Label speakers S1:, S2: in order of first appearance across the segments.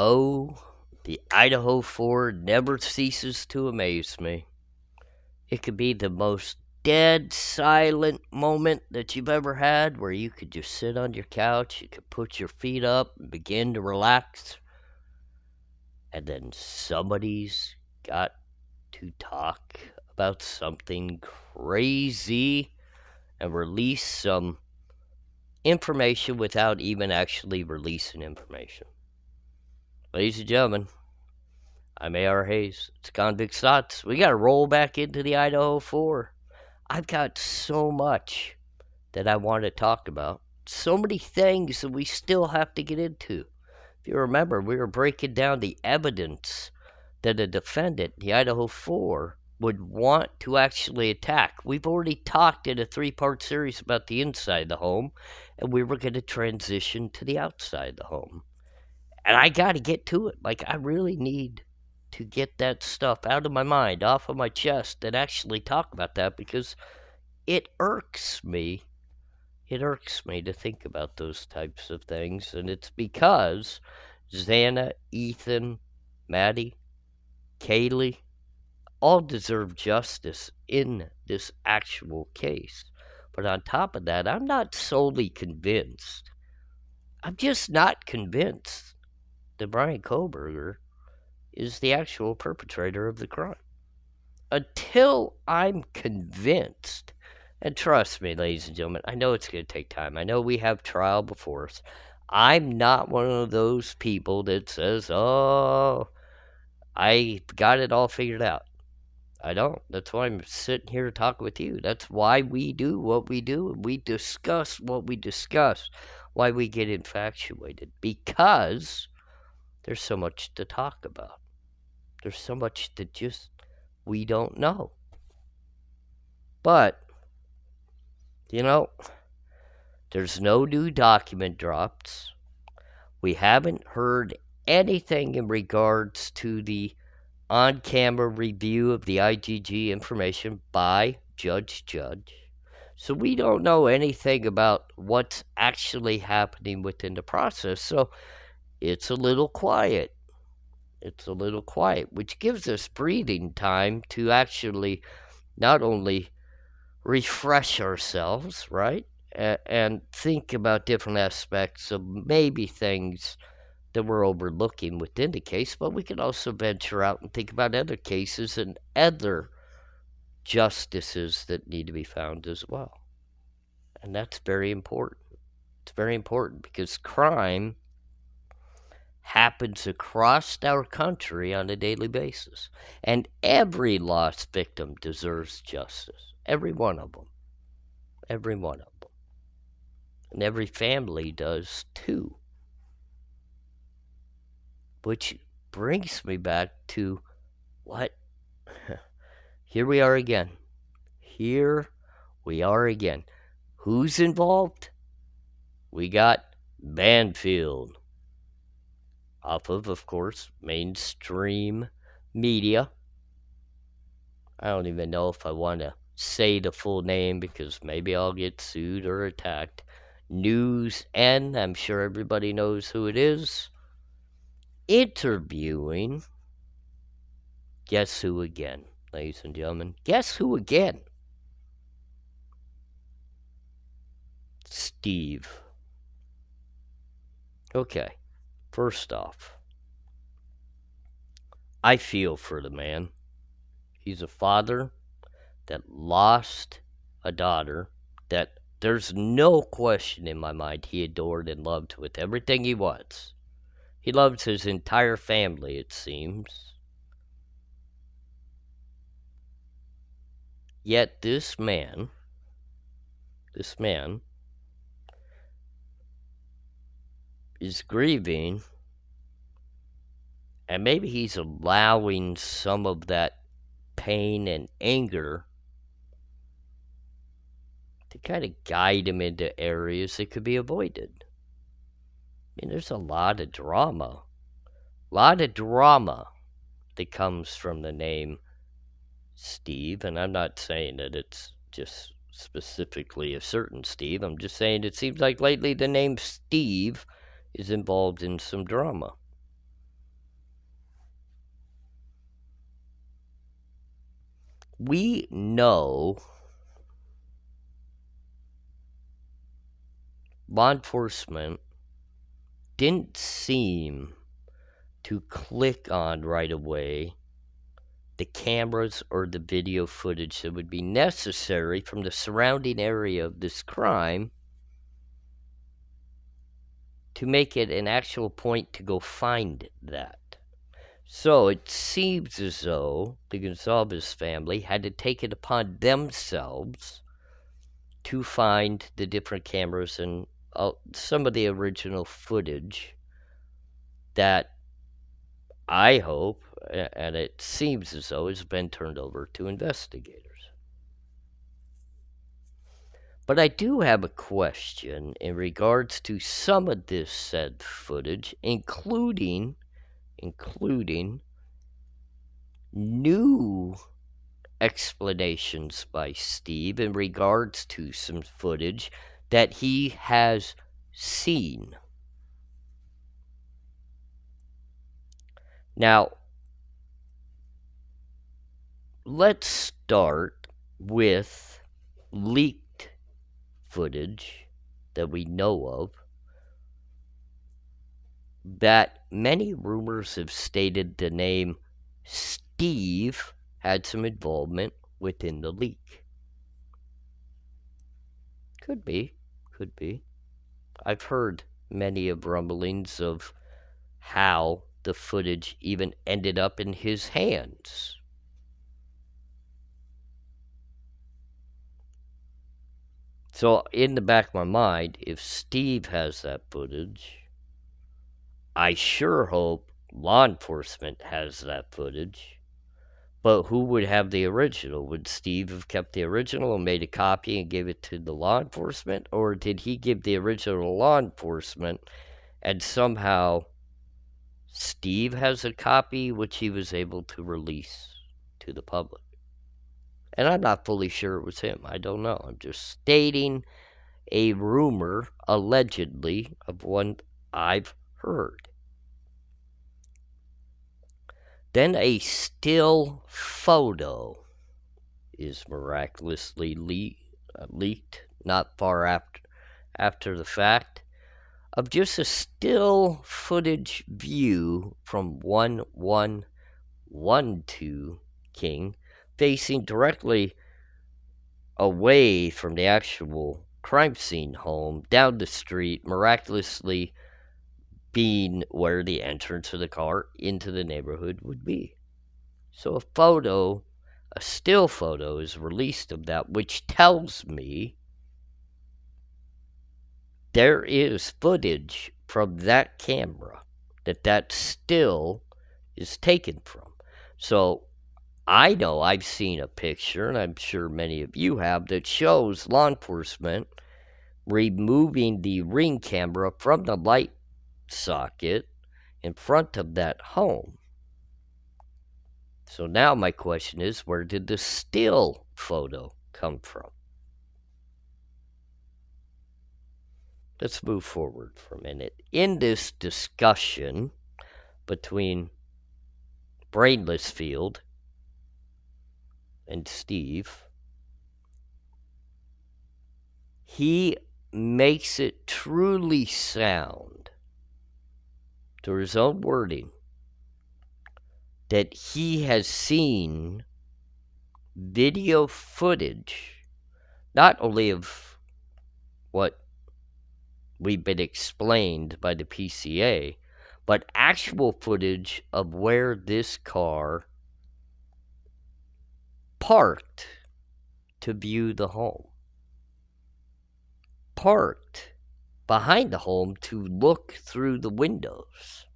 S1: Oh, the Idaho 4 never ceases to amaze me. It could be the most dead silent moment that you've ever had where you could just sit on your couch, you could put your feet up and begin to relax, and then somebody's got to talk about something crazy and release some information without even actually releasing information. Ladies and gentlemen, I'm A.R. Hayes. It's Convicts Thoughts. We got to roll back into the Idaho 4. I've got so much that I want to talk about. So many things that we still have to get into. If you remember, we were breaking down the evidence that a defendant, the Idaho 4, would want to actually attack. We've already talked in a 3-part series about the inside of the home, and we were going to transition to the outside of the home. And I got to get to it. I really need to get that stuff out of my mind, off of my chest, and actually talk about that because it irks me. It irks me to think about those types of things, and it's because Xana, Ethan, Maddie, Kaylee all deserve justice in this actual case. But on top of that, I'm not solely convinced. I'm just not convinced that Brian Kohlberger is the actual perpetrator of the crime. Until I'm convinced, and trust me, ladies and gentlemen, I know it's going to take time. I know we have trial before us. I'm not one of those people that says, oh, I got it all figured out. I don't. That's why I'm sitting here talking with you. That's why we do what we do. We discuss what we discuss. Why we get infatuated. Because there's so much to talk about. There's so much that just we don't know. But, there's no new document drops. We haven't heard anything in regards to the on-camera review of the IGG information by Judge. So we don't know anything about what's actually happening within the process. So it's a little quiet. Which gives us breathing time to actually not only refresh ourselves, right? And think about different aspects of maybe things that we're overlooking within the case, but we can also venture out and think about other cases and other justices that need to be found as well. And that's very important. It's very important because crime happens across our country on a daily basis. And every lost victim deserves justice. Every one of them. Every one of them. And every family does too. Which brings me back to what? Here we are again. Who's involved? We got Banfield. Off of course, mainstream media. I don't even know if I want to say the full name because maybe I'll get sued or attacked. News N, I'm sure everybody knows who it is. Interviewing, guess who again, ladies and gentlemen? Guess who again? Steve. Okay, first off, I feel for the man. He's a father that lost a daughter that there's no question in my mind he adored and loved with everything he was. He loves his entire family, it seems. Yet this man is grieving, and maybe he's allowing some of that pain and anger to kind of guide him into areas that could be avoided. I mean, there's a lot of drama that comes from the name Steve, and I'm not saying that it's just specifically a certain Steve. I'm just saying it seems like lately the name Steve is involved in some drama. We know law enforcement didn't seem to click on right away the cameras or the video footage that would be necessary from the surrounding area of this crime to make it an actual point to go find that. So it seems as though the Gonzalez family had to take it upon themselves to find the different cameras and some of the original footage that I hope, and it seems as though, has been turned over to investigators. But I do have a question in regards to some of this said footage, including new explanations by Steve in regards to some footage that he has seen. Now, let's start with leaked footage that we know of that many rumors have stated the name Steve had some involvement within the leak. Could be. I've heard many of rumblings of how the footage even ended up in his hands. So, in the back of my mind, if Steve has that footage, I sure hope law enforcement has that footage. But who would have the original? Would Steve have kept the original and made a copy and gave it to the law enforcement? Or did he give the original to law enforcement and somehow Steve has a copy which he was able to release to the public? And I'm not fully sure it was him. I don't know. I'm just stating a rumor, allegedly, of one I've heard. Then a still photo is miraculously leaked not far after the fact of just a still footage view from 1112 King facing directly away from the actual crime scene home down the street, miraculously being where the entrance of the car into the neighborhood would be. So a still photo is released of that, which tells me there is footage from that camera that still is taken from. So I know I've seen a picture, and I'm sure many of you have, that shows law enforcement removing the Ring camera from the light socket in front of that home. So now my question is, where did the still photo come from? Let's move forward for a minute. In this discussion between Brainless Field and Steve, he makes it truly sound, to his own wording, that he has seen video footage, not only of what we've been explained by the PCA, but actual footage of where this car parked to view the home. Parked behind the home to look through the windows.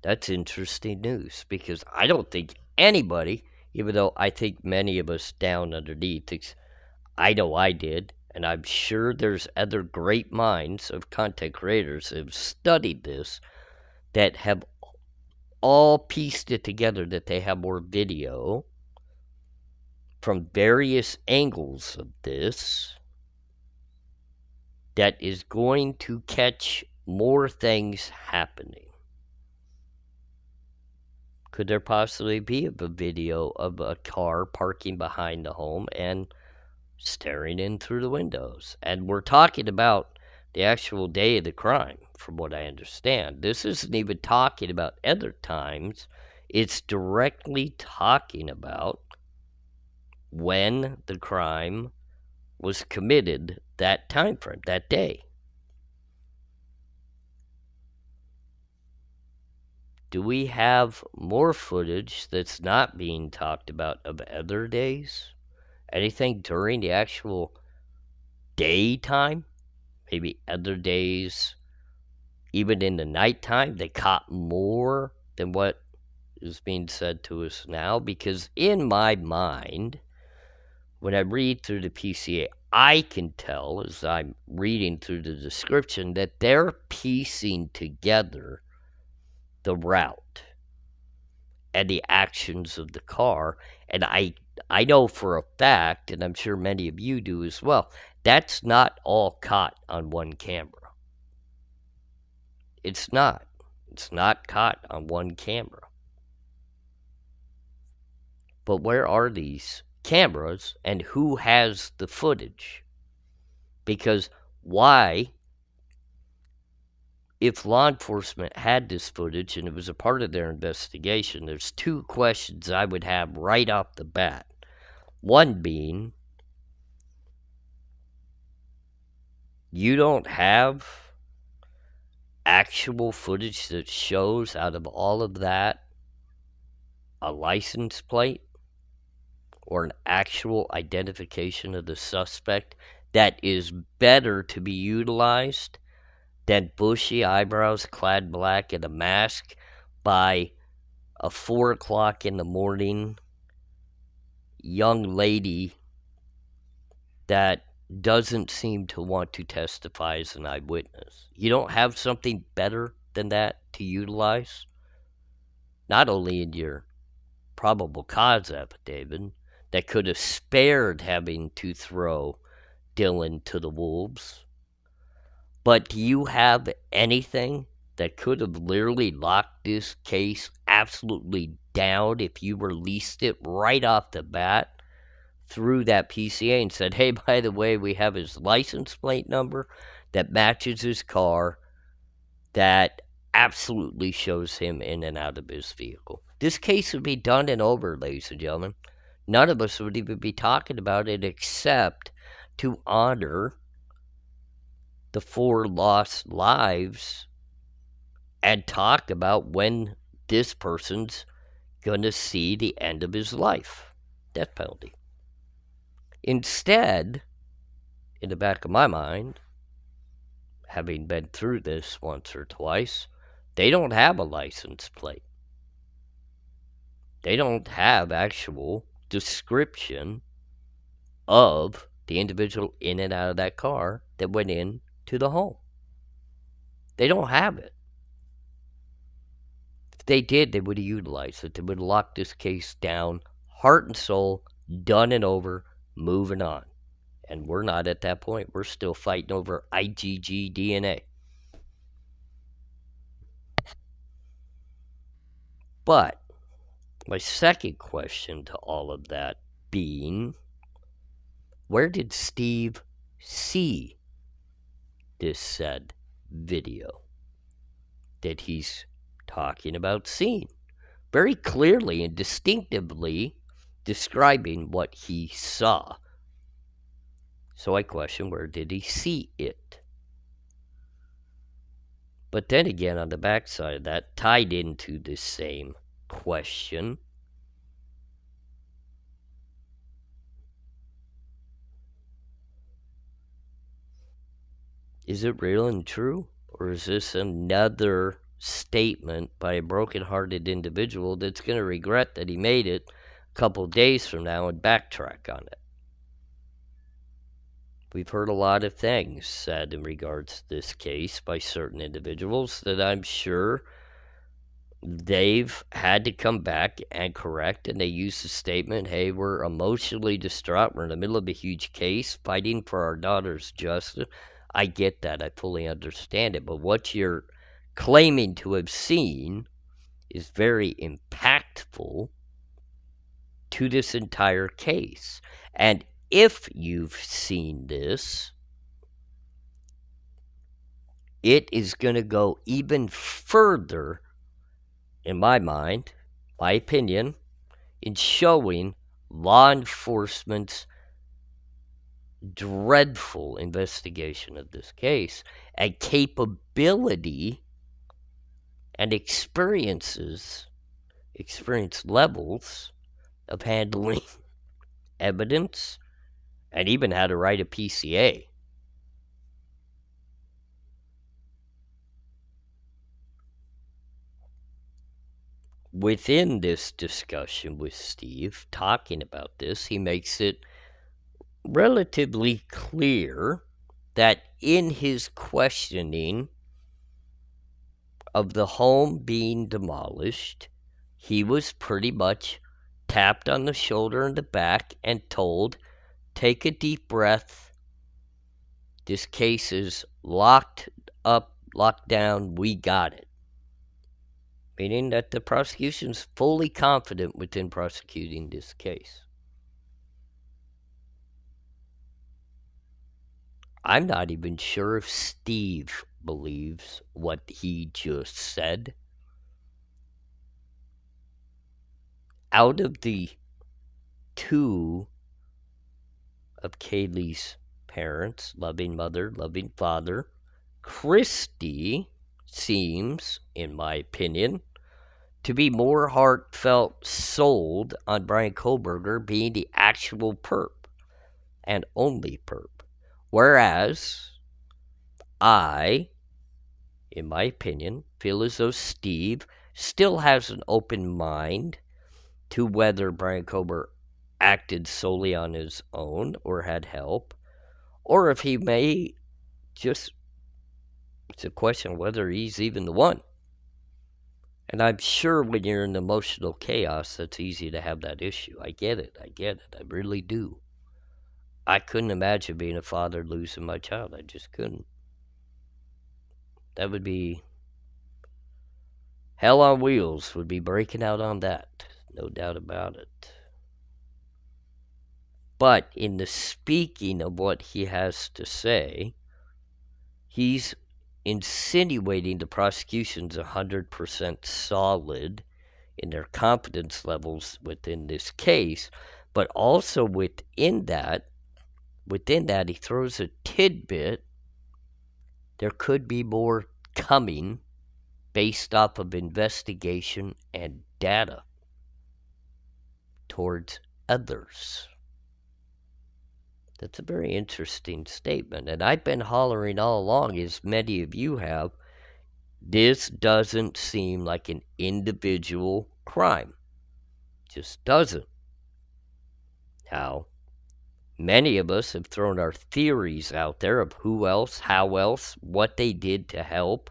S1: That's interesting news, because I don't think anybody, even though I think many of us down underneath, I know I did, and I'm sure there's other great minds of content creators that have studied this that have all pieced it together that they have more video from various angles of this that is going to catch more things happening. Could there possibly be a video of a car parking behind the home and staring in through the windows? And we're talking about the actual day of the crime, from what I understand. This isn't even talking about other times. It's directly talking about when the crime was committed, that time frame, that day. Do we have more footage that's not being talked about of other days? Anything during the actual daytime? Maybe other days, even in the nighttime, they caught more than what is being said to us now? Because in my mind, when I read through the PCA, I can tell as I'm reading through the description that they're piecing together the route and the actions of the car. And I know for a fact, and I'm sure many of you do as well, that's not all caught on one camera. It's not. It's not caught on one camera. But where are these cameras and who has the footage? Because why, if law enforcement had this footage and it was a part of their investigation, there's two questions I would have right off the bat. One being, you don't have actual footage that shows out of all of that a license plate or an actual identification of the suspect that is better to be utilized than bushy eyebrows clad black and a mask by a 4 o'clock in the morning young lady that doesn't seem to want to testify as an eyewitness. You don't have something better than that to utilize? Not only in your probable cause affidavit that could have spared having to throw Dylan to the wolves, but do you have anything that could have literally locked this case absolutely down if you released it right off the bat through that PCA and said, hey, by the way, we have his license plate number that matches his car, that absolutely shows him in and out of his vehicle? This case would be done and over, ladies and gentlemen. None of us would even be talking about it except to honor the 4 lost lives and talk about when this person's going to see the end of his life. Death penalty. Instead, in the back of my mind, having been through this once or twice, they don't have a license plate. They don't have actual description of the individual in and out of that car that went in to the home. They don't have it. If they did, they would have utilized it. They would have locked this case down, heart and soul, done and over, moving on. And we're not at that point. We're still fighting over IgG DNA. But my second question to all of that being, where did Steve see this said video that he's talking about seeing? Very clearly and distinctively describing what he saw. So I question, where did he see it? But then again, on the backside of that, tied into this same question, is it real and true? Or is this another statement by a broken-hearted individual that's going to regret that he made it a couple days from now and backtrack on it? We've heard a lot of things said in regards to this case by certain individuals that I'm sure they've had to come back and correct, and they use the statement, hey, we're emotionally distraught, we're in the middle of a huge case, fighting for our daughter's justice. I get that, I fully understand it, but what you're claiming to have seen is very impactful impactful to this entire case. And if you've seen this, it is going to go even further, in my mind, my opinion, in showing law enforcement's dreadful investigation of this case and capability and experience levels of handling evidence and even how to write a PCA. Within this discussion with Steve, talking about this, he makes it relatively clear that in his questioning of the home being demolished, he was pretty much tapped on the shoulder and the back and told, take a deep breath. This case is locked up, locked down. We got it. Meaning that the prosecution's fully confident within prosecuting this case. I'm not even sure if Steve believes what he just said. Out of the two of Kaylee's parents, loving mother, loving father, Christy seems, in my opinion, to be more heartfelt sold on Brian Kohlberger being the actual perp and only perp. Whereas I, in my opinion, feel as though Steve still has an open mind to whether Brian Kohlberger acted solely on his own or had help, or if he may just, it's a question of whether he's even the one. And I'm sure when you're in emotional chaos, that's easy to have that issue. I get it. I really do. I couldn't imagine being a father losing my child. I just couldn't. That would be hell on wheels, would be breaking out on that. No doubt about it. But in the speaking of what he has to say, he's insinuating the prosecution's 100% solid in their confidence levels within this case, but also within that, he throws a tidbit. There could be more coming based off of investigation and data towards others. That's a very interesting statement. And I've been hollering all along, as many of you have, this doesn't seem like an individual crime. Just doesn't. Now, many of us have thrown our theories out there of who else, how else, what they did to help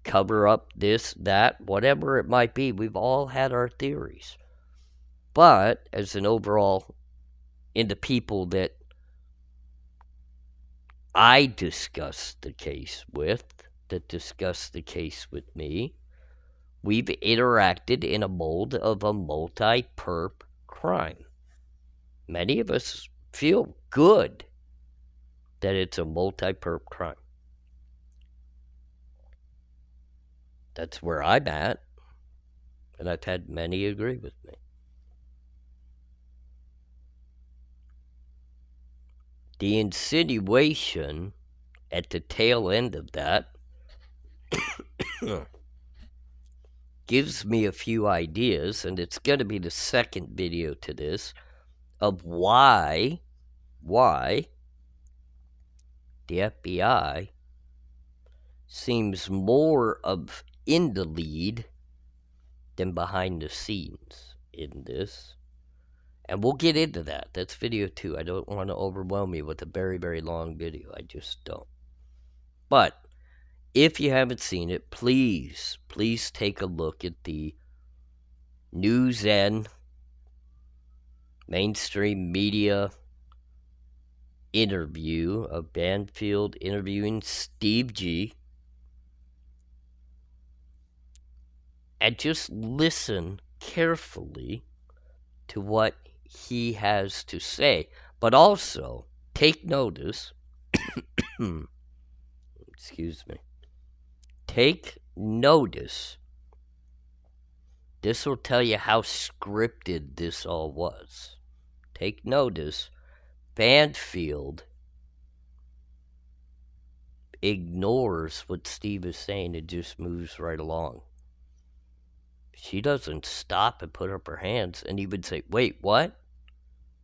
S1: cover up this, that, whatever it might be. We've all had our theories. But as an overall, in the people that I discussed the case with, that discussed the case with me, we've interacted in a mold of a multi-perp crime. Many of us feel good that it's a multi-perp crime. That's where I'm at, and I've had many agree with me. The insinuation at the tail end of that gives me a few ideas, and it's going to be the second video to this, of why the FBI seems more of in the lead than behind the scenes in this. And we'll get into that. That's video 2. I don't want to overwhelm you with a very, very long video. I just don't. But if you haven't seen it, please take a look at the News N mainstream media interview of Banfield interviewing Steve G. And just listen carefully to what he has to say, but also take notice. Excuse me. Take notice. This will tell you how scripted this all was. Take notice. Banfield ignores what Steve is saying and just moves right along. She doesn't stop and put up her hands and even say, wait, what?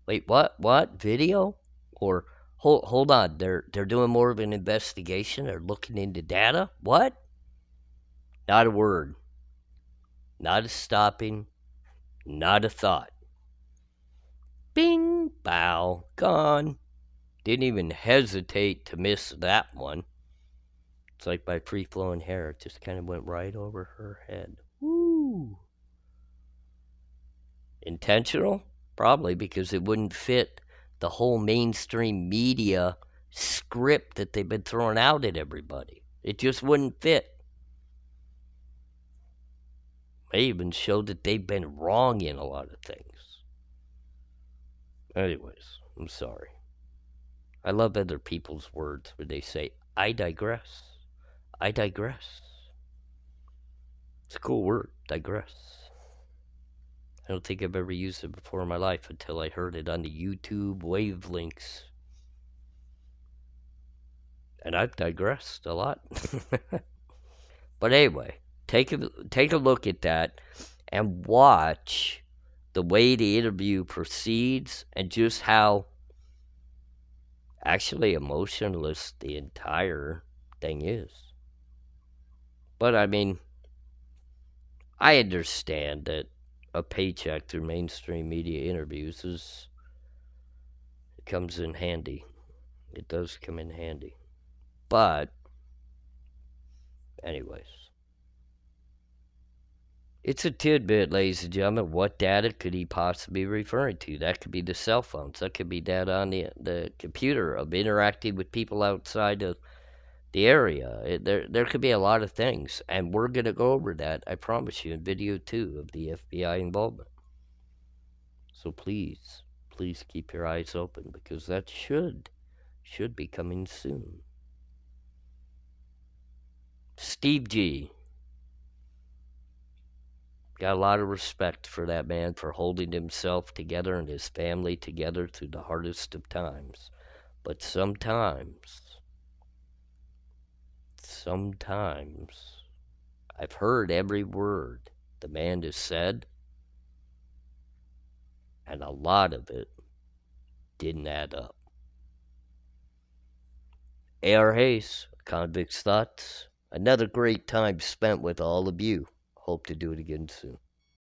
S1: Wait, what? Video? Or hold on, they're doing more of an investigation. They're looking into data. What? Not a word. Not a stopping. Not a thought. Bing, bow, gone. Didn't even hesitate to miss that one. It's like my free-flowing hair. It just kind of went right over her head. Woo! Intentional? Probably, because it wouldn't fit the whole mainstream media script that they've been throwing out at everybody. It just wouldn't fit. They even showed that they've been wrong in a lot of things. Anyways, I'm sorry. I love other people's words where they say, I digress. I digress. It's a cool word, digress. I don't think I've ever used it before in my life until I heard it on the YouTube wavelengths. And I've digressed a lot. But anyway, take a look at that and watch the way the interview proceeds and just how actually emotionless the entire thing is. But I mean, I understand that a paycheck through mainstream media interviews it comes in handy. It does come in handy. But anyways, it's a tidbit, ladies and gentlemen. What data could he possibly be referring to? That could be the cell phones. That could be data on the computer of interacting with people outside of the area. There could be a lot of things, and we're going to go over that, I promise you, in video 2 of the FBI involvement. So please keep your eyes open, because that should be coming soon. Steve G. Got a lot of respect for that man for holding himself together and his family together through the hardest of times. But sometimes, I've heard every word the man has said, and a lot of it didn't add up. A.R. Hayes, Convicts Thoughts. Another great time spent with all of you. Hope to do it again soon.